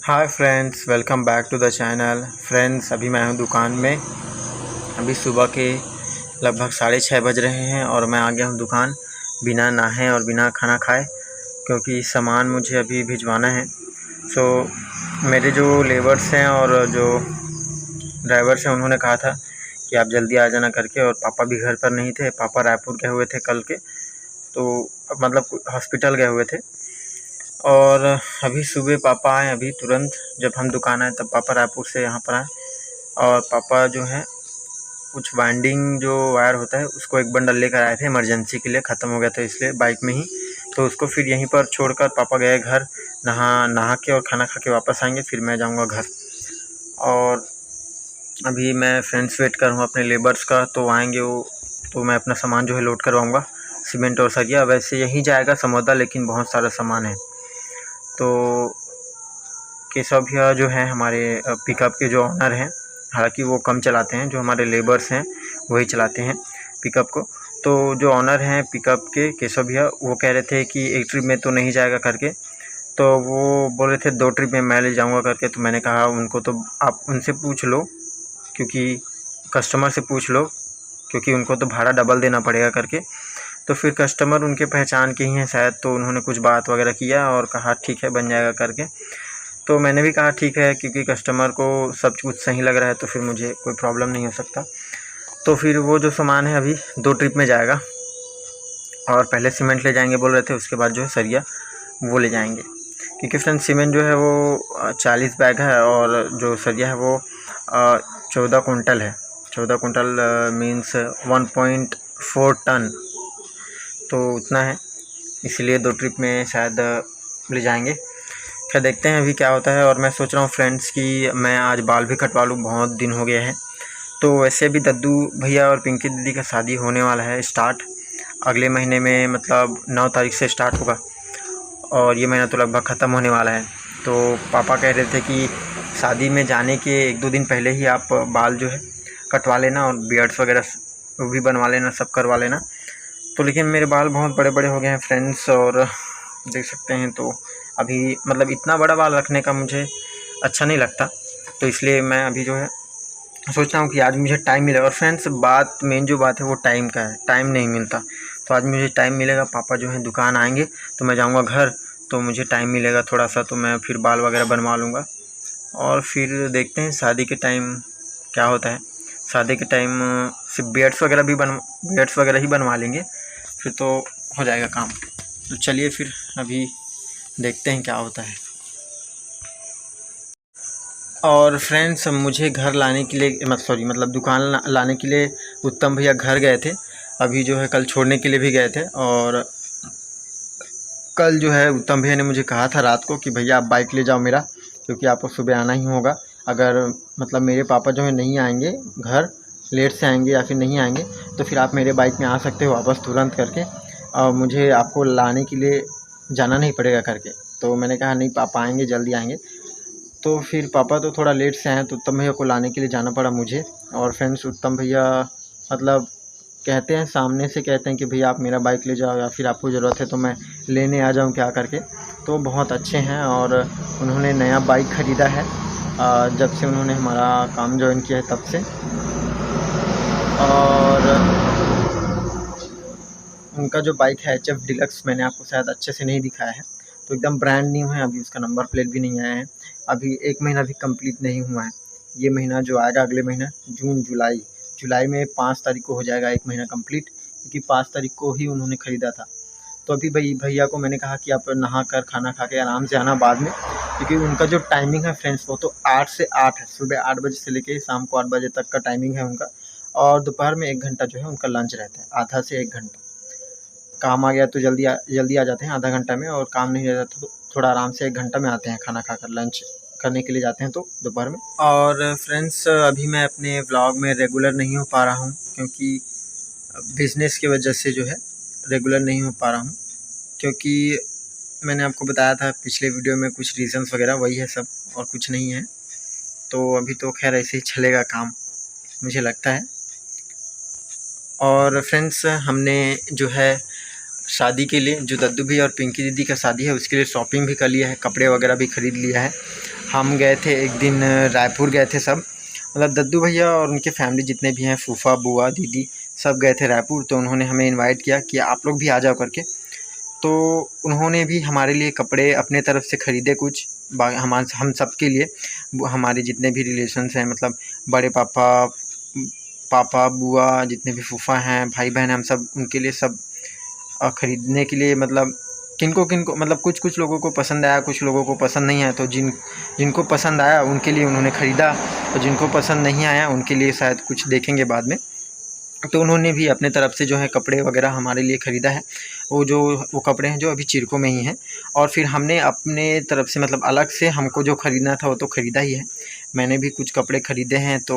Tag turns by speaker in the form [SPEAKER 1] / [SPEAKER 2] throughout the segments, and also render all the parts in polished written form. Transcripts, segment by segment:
[SPEAKER 1] Hi friends, welcome back to the channel. Friends, अभी मैं हूँ दुकान में। अभी सुबह के लगभग 6:30 बज रहे हैं और मैं आ गया हूँ दुकान बिना नहाए और बिना खाना खाए, क्योंकि सामान मुझे अभी भिजवाना है। मेरे जो लेबर्स हैं और जो ड्राइवर्स हैं उन्होंने कहा था कि आप जल्दी आ जाना करके, और पापा भी घर पर नहीं थे। पापा रायपुर गए हुए थे कल के, तो मतलब हॉस्पिटल गए हुए थे। और अभी सुबह पापा आए, अभी तुरंत जब हम दुकान आए तब पापा रायपुर से यहाँ पर आए। और पापा जो है कुछ वाइंडिंग जो वायर होता है उसको एक बंडल लेकर आए थे इमरजेंसी के लिए, ख़त्म हो गया था इसलिए बाइक में ही। तो उसको फिर यहीं पर छोड़कर पापा गए घर। नहा के और खाना खा के वापस आएंगे, फिर मैं जाऊँगा घर। और अभी मैं फ्रेंड्स वेट कर रहा हूँ अपने लेबर्स का, तो आएँगे वो, तो मैं अपना सामान जो है लोड करवाऊँगा। सीमेंट और सरिया वैसे यहीं जाएगा समौदा, लेकिन बहुत सारा सामान है। तो केशव भैया जो हैं हमारे पिकअप के जो ऑनर हैं, हालांकि वो कम चलाते हैं, जो हमारे लेबर्स हैं वही चलाते हैं पिकअप को। तो जो ऑनर हैं पिकअप के केशव भैया, वो कह रहे थे कि एक ट्रिप में तो नहीं जाएगा करके, तो वो बोल रहे थे 2 ट्रिप में मैं ले जाऊंगा करके। तो मैंने कहा उनको तो आप उनसे पूछ लो, क्योंकि कस्टमर से पूछ लो, क्योंकि उनको तो भाड़ा डबल देना पड़ेगा करके। तो फिर कस्टमर उनके पहचान के ही हैं शायद, तो उन्होंने कुछ बात वगैरह किया और कहा ठीक है बन जाएगा करके। तो मैंने भी कहा ठीक है, क्योंकि कस्टमर को सब कुछ सही लग रहा है तो फिर मुझे कोई प्रॉब्लम नहीं हो सकता। तो फिर वो जो सामान है अभी 2 ट्रिप में जाएगा, और पहले सीमेंट ले जाएंगे बोल रहे थे, उसके बाद जो है सरिया वो ले जाएंगे। क्योंकि फ्रेंड सीमेंट जो है वो 40 बैग है, और जो सरिया है वो 14 कुंटल है। 14 कुंटल मीन्स 1.4 टन, तो उतना है, इसलिए 2 ट्रिप में शायद ले जाएंगे। क्या देखते हैं अभी क्या होता है। और मैं सोच रहा हूँ फ्रेंड्स कि मैं आज बाल भी कटवा लूँ, बहुत दिन हो गए हैं। तो वैसे भी दद्दू भैया और पिंकी दीदी का शादी होने वाला है स्टार्ट अगले महीने में, मतलब 9 तारीख से स्टार्ट होगा, और ये महीना तो लगभग ख़त्म होने वाला है। तो पापा कह रहे थे कि शादी में जाने के 1-2 दिन पहले ही आप बाल जो है कटवा लेना, और बियर्ड्स वगैरह वो भी बनवा लेना, सब करवा लेना। तो लेकिन मेरे बाल बहुत बड़े बड़े हो गए हैं फ्रेंड्स, और देख सकते हैं। तो अभी मतलब इतना बड़ा बाल रखने का मुझे अच्छा नहीं लगता, तो इसलिए मैं अभी जो है सोच रहा हूँ कि आज मुझे टाइम मिलेगा। और फ्रेंड्स, मेन जो बात है वो टाइम का है, टाइम नहीं मिलता। तो आज मुझे टाइम मिलेगा, पापा जो है दुकान आएंगे तो मैं जाऊँगा घर, तो मुझे टाइम मिलेगा थोड़ा सा, तो मैं फिर बाल वगैरह बनवा लूँगा। और फिर देखते हैं शादी के टाइम क्या होता है। शादी के टाइम सिर्फ बियर्ड्स वगैरह ही बनवा लेंगे, फिर तो हो जाएगा काम। तो चलिए फिर अभी देखते हैं क्या होता है। और फ्रेंड्स, मुझे घर लाने के लिए मतलब दुकान लाने के लिए उत्तम भैया घर गए थे। अभी जो है कल छोड़ने के लिए भी गए थे, और कल जो है उत्तम भैया ने मुझे कहा था रात को कि भैया आप बाइक ले जाओ मेरा, क्योंकि आपको सुबह आना ही होगा। अगर मतलब मेरे पापा जो है नहीं आएंगे घर, लेट से आएंगे या फिर नहीं आएंगे, तो फिर आप मेरे बाइक में आ सकते हो वापस तुरंत करके, और मुझे आपको लाने के लिए जाना नहीं पड़ेगा करके। तो मैंने कहा नहीं, पापा आएंगे, जल्दी आएंगे। तो फिर पापा तो थोड़ा लेट से आए, तो उत्तम भैया को लाने के लिए जाना पड़ा मुझे। और फ्रेंड्स, उत्तम भैया मतलब कहते हैं, सामने से कहते हैं कि भैया आप मेरा बाइक ले जाओ, या फिर आपको ज़रूरत है तो मैं लेने आ जाऊं क्या करके। तो बहुत अच्छे हैं, और उन्होंने नया बाइक ख़रीदा है जब से उन्होंने हमारा काम ज्वाइन किया है तब से। और उनका जो बाइक है HF डिलक्स, मैंने आपको शायद अच्छे से नहीं दिखाया है, तो एकदम ब्रांड न्यू है, अभी उसका नंबर प्लेट भी नहीं आया है। अभी 1 महीना भी कंप्लीट नहीं हुआ है। ये महीना जो आएगा अगले महीना जुलाई में 5 तारीख को हो जाएगा 1 महीना कंप्लीट, क्योंकि 5 तारीख को ही उन्होंने ख़रीदा था। तो अभी भैया को मैंने कहा कि आप नहा कर खाना खा के आराम से आना बाद में, क्योंकि उनका जो टाइमिंग है फ्रेंड्स वो तो 8 से 8 है, सुबह 8 बजे से लेके शाम को 8 बजे तक का टाइमिंग है उनका। और दोपहर में 1 घंटा जो है उनका लंच रहता है, आधा से 1 घंटा। काम आ गया तो जल्दी आ जाते हैं आधा घंटा में, और काम नहीं रहता तो थोड़ा आराम से 1 घंटा में आते हैं, खाना खाकर लंच करने के लिए जाते हैं तो दोपहर में। और फ्रेंड्स, अभी मैं अपने व्लॉग में रेगुलर नहीं हो पा रहा हूँ, क्योंकि बिज़नेस की वजह से जो है रेगुलर नहीं हो पा रहा हूँ। क्योंकि मैंने आपको बताया था पिछले वीडियो में कुछ रीज़न्स वगैरह, वही है सब, और कुछ नहीं है। तो अभी तो खैर ऐसे ही चलेगा काम, मुझे लगता है। और फ्रेंड्स, हमने जो है शादी के लिए, जो दद्दू भैया और पिंकी दीदी का शादी है उसके लिए शॉपिंग भी कर लिया है, कपड़े वगैरह भी ख़रीद लिया है। हम गए थे एक दिन रायपुर गए थे सब, मतलब दद्दू भैया और उनके फैमिली जितने भी हैं, फूफा बुआ दीदी सब गए थे रायपुर। तो उन्होंने हमें इनवाइट किया कि आप लोग भी आ जाओ करके। तो उन्होंने भी हमारे लिए कपड़े अपने तरफ से ख़रीदे कुछ, हम सब के लिए, हमारे जितने भी रिलेशंस हैं, मतलब बड़े पापा बुआ जितने भी फूफा हैं, भाई बहन, हम सब उनके लिए सब ख़रीदने के लिए, मतलब किनको मतलब कुछ लोगों को पसंद आया, कुछ लोगों को पसंद नहीं आया। तो जिनको पसंद आया उनके लिए उन्होंने ख़रीदा, और जिनको पसंद नहीं आया उनके लिए शायद कुछ देखेंगे बाद में। तो उन्होंने भी अपने तरफ से जो है कपड़े वगैरह हमारे लिए ख़रीदा है। वो कपड़े हैं जो अभी चिरको में ही हैं। और फिर हमने अपने तरफ से, मतलब अलग से हमको जो ख़रीदना था वो तो ख़रीदा ही है। मैंने भी कुछ कपड़े ख़रीदे हैं, तो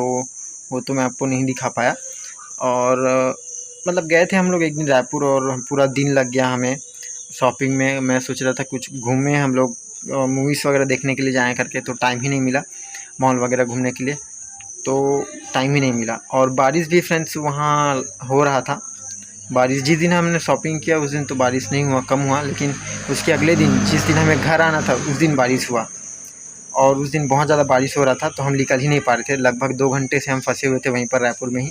[SPEAKER 1] वो तो मैं आपको नहीं दिखा पाया। और मतलब गए थे हम लोग एक दिन रायपुर, और पूरा दिन लग गया हमें शॉपिंग में। मैं सोच रहा था कुछ घूमें हम लोग, मूवीज़ वगैरह देखने के लिए जाएँ करके, तो टाइम ही नहीं मिला मॉल वगैरह घूमने के लिए, तो टाइम ही नहीं मिला। और बारिश भी फ्रेंड्स वहाँ हो रहा था। बारिश जिस दिन हमने शॉपिंग किया उस दिन तो बारिश नहीं हुआ, कम हुआ, लेकिन उसके अगले दिन जिस दिन हमें घर आना था उस दिन बारिश हुआ, और उस दिन बहुत ज़्यादा बारिश हो रहा था, तो हम निकल ही नहीं पा रहे थे। लगभग 2 घंटे से हम फंसे हुए थे वहीं पर रायपुर में ही।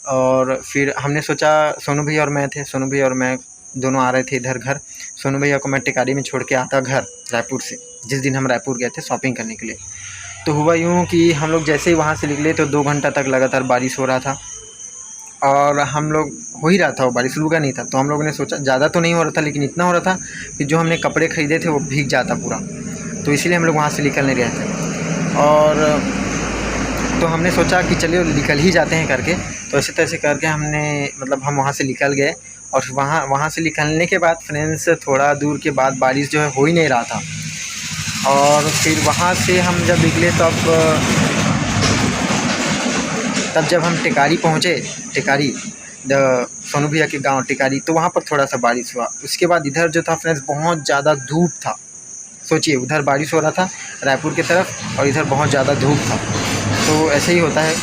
[SPEAKER 1] और फिर हमने सोचा, सोनू भैया और मैं थे, सोनू भैया और मैं दोनों आ रहे थे इधर घर। सोनू भैया को मैं टिकारी में छोड़ के आता घर रायपुर से, जिस दिन हम रायपुर गए थे शॉपिंग करने के लिए। तो हुआ यूँ कि हम लोग जैसे ही वहाँ से निकले तो 2 घंटा तक लगातार बारिश हो रहा था, और हम लोग हो ही रहा था, वो बारिश रुका नहीं था। तो हम लोगों ने सोचा, ज़्यादा तो नहीं हो रहा था लेकिन इतना हो रहा था कि जो हमने कपड़े ख़रीदे थे वो भीग जाता पूरा। तो इसीलिए हम लोग वहाँ से निकल नहीं रहे थे, और तो हमने सोचा कि चलिए निकल ही जाते हैं करके। तो ऐसे तैसे करके हमने, मतलब हम वहाँ से निकल गए। और वहाँ से निकलने के बाद फ्रेंड्स थोड़ा दूर के बाद बारिश जो है हो ही नहीं रहा था। और फिर वहाँ से हम जब निकले तब जब हम टिकारी पहुँचे, टिकारी सोनू भैया के गांव टिकारी, तो वहाँ पर थोड़ा सा बारिश हुआ। उसके बाद इधर जो था फ्रेंड्स बहुत ज़्यादा धूप था। सोचिए, उधर बारिश हो रहा था रायपुर की तरफ, और इधर बहुत ज़्यादा धूप था। तो ऐसे ही होता है।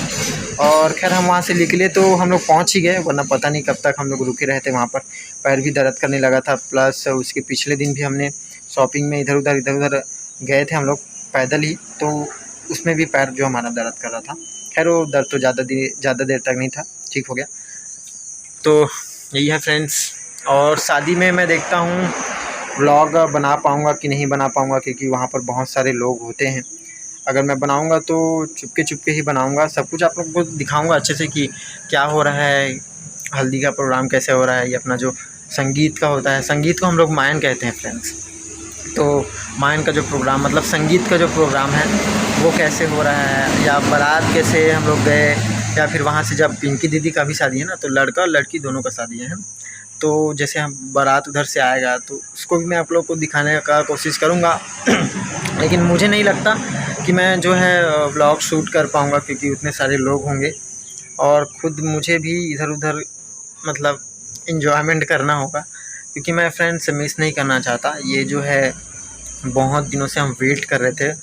[SPEAKER 1] और खैर हम वहाँ से निकले तो हम लोग पहुँच ही गए, वरना पता नहीं कब तक हम लोग रुके रहे थे वहाँ पर। पैर भी दर्द करने लगा था, प्लस उसके पिछले दिन भी हमने शॉपिंग में इधर उधर गए थे हम लोग पैदल ही, तो उसमें भी पैर जो हमारा दर्द कर रहा था। खैर वो दर्द तो ज़्यादा देर तक नहीं था, ठीक हो गया। तो यही है फ्रेंड्स। और शादी में मैं देखता हूँ व्लॉग बना पाऊँगा कि नहीं बना पाऊँगा, क्योंकि वहाँ पर बहुत सारे लोग होते हैं। अगर मैं बनाऊँगा तो चुपके ही बनाऊँगा, सब कुछ आप लोगों को दिखाऊँगा अच्छे से कि क्या हो रहा है, हल्दी का प्रोग्राम कैसे हो रहा है, ये अपना जो संगीत का होता है, संगीत को हम लोग मायन कहते हैं फ्रेंड्स। तो मायन का जो प्रोग्राम, मतलब संगीत का जो प्रोग्राम है वो कैसे हो रहा है, या बारात कैसे हम लोग गए, या फिर वहाँ से जब पिंकी दीदी का भी शादी है ना, तो लड़का और लड़की दोनों का शादी है। तो जैसे हम बारात उधर से आएगा तो उसको भी मैं आप लोग को दिखाने का कोशिश करूँगा। लेकिन मुझे नहीं लगता कि मैं जो है व्लॉग शूट कर पाऊँगा, क्योंकि उतने सारे लोग होंगे, और ख़ुद मुझे भी इधर उधर मतलब इन्जॉयमेंट करना होगा, क्योंकि मैं फ्रेंड्स मिस नहीं करना चाहता। ये जो है बहुत दिनों से हम वेट कर रहे थे,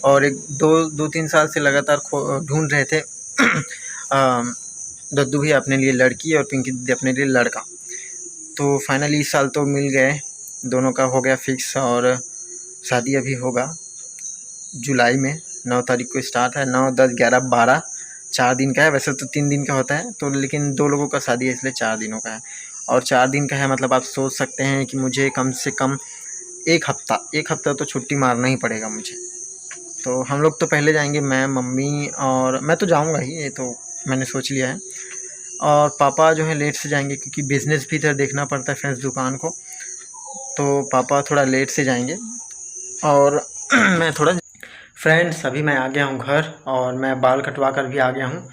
[SPEAKER 1] और एक 2-3 साल से लगातार ढूंढ रहे थे दद्दू भी अपने लिए लड़की और पिंकी दीदी अपने लिए लड़का। तो फाइनली इस साल तो मिल गए, दोनों का हो गया फिक्स, और शादी अभी होगा जुलाई में। 9 तारीख को स्टार्ट है, 9, 10, 11, 12 4 दिन का है। वैसे तो 3 दिन का होता है, तो लेकिन 2 लोगों का शादी है इसलिए 4 दिनों का है। और 4 दिन का है, मतलब आप सोच सकते हैं कि मुझे कम से कम एक हफ़्ता तो छुट्टी मारना ही पड़ेगा मुझे। तो हम लोग तो पहले जाएंगे, मैं, मम्मी, और मैं तो जाऊंगा ही, ये तो मैंने सोच लिया है। और पापा जो है लेट से जाएंगे, क्योंकि बिज़नेस भी इधर देखना पड़ता है फ्रेंड्स, दुकान को। तो पापा थोड़ा लेट से जाएंगे, और मैं थोड़ा फ्रेंड्स अभी मैं आ गया हूँ घर, और मैं बाल कटवा कर भी आ गया हूँ,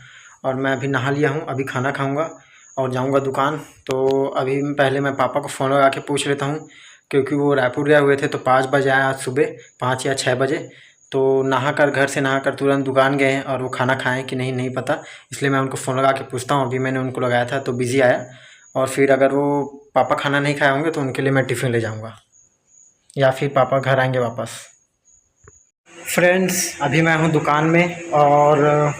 [SPEAKER 1] और मैं अभी नहा लिया हूँ। अभी खाना खाऊँगा और जाऊँगा दुकान। तो अभी पहले मैं पापा को फ़ोन लगा के पूछ लेता हूँ, क्योंकि वो रायपुर गए हुए थे, तो 5 बजे आए आज सुबह, 5 या 6 बजे। तो घर से नहाकर तुरंत दुकान गए, और वो खाना खाएं कि नहीं पता, इसलिए मैं उनको फ़ोन लगा के पूछता हूँ। अभी मैंने उनको लगाया था तो बिज़ी आया, और फिर अगर वो पापा खाना नहीं खाए होंगे तो उनके लिए मैं टिफ़िन ले जाऊँगा, या फिर पापा घर आएंगे वापस। फ्रेंड्स अभी मैं हूँ दुकान में, और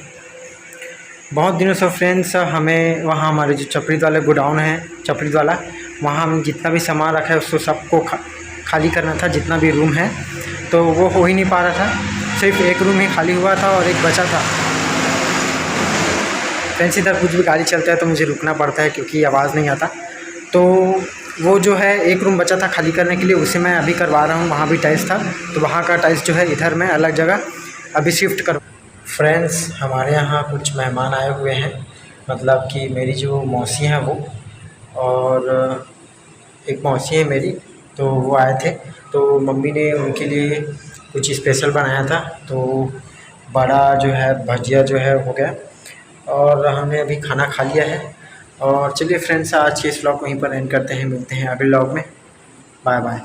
[SPEAKER 1] बहुत दिनों से फ्रेंड्स हमें वहाँ हमारे जो चपड़ीद वाले गोडाउन है, चपड़ीद वाला, वहाँ हम जितना भी सामान रखा है उसको सबको खाली करना था, जितना भी रूम है। तो वो हो ही नहीं पा रहा था,
[SPEAKER 2] सिर्फ एक रूम ही खाली हुआ था और एक बचा था। फ्रेंड्स इधर कुछ भी गाड़ी चलता है तो मुझे रुकना पड़ता है क्योंकि आवाज़ नहीं आता। तो वो जो है एक रूम बचा था खाली करने के लिए, उसे मैं अभी करवा रहा हूँ। वहाँ भी टाइल्स था तो वहाँ का टाइल्स जो है इधर मैं अलग जगह अभी शिफ्ट कर। फ्रेंड्स हमारे यहाँ कुछ मेहमान आए हुए हैं, मतलब कि मेरी जो मौसी हैं वो, और एक मौसी है मेरी, तो वो आए थे। तो मम्मी ने उनके लिए कुछ स्पेशल बनाया था। तो बड़ा जो है भजिया जो है हो गया और हमने अभी खाना खा लिया है। और चलिए फ्रेंड्स आज के इस व्लॉग को यहीं पर एंड करते हैं, मिलते हैं अगले व्लॉग में। Bye bye.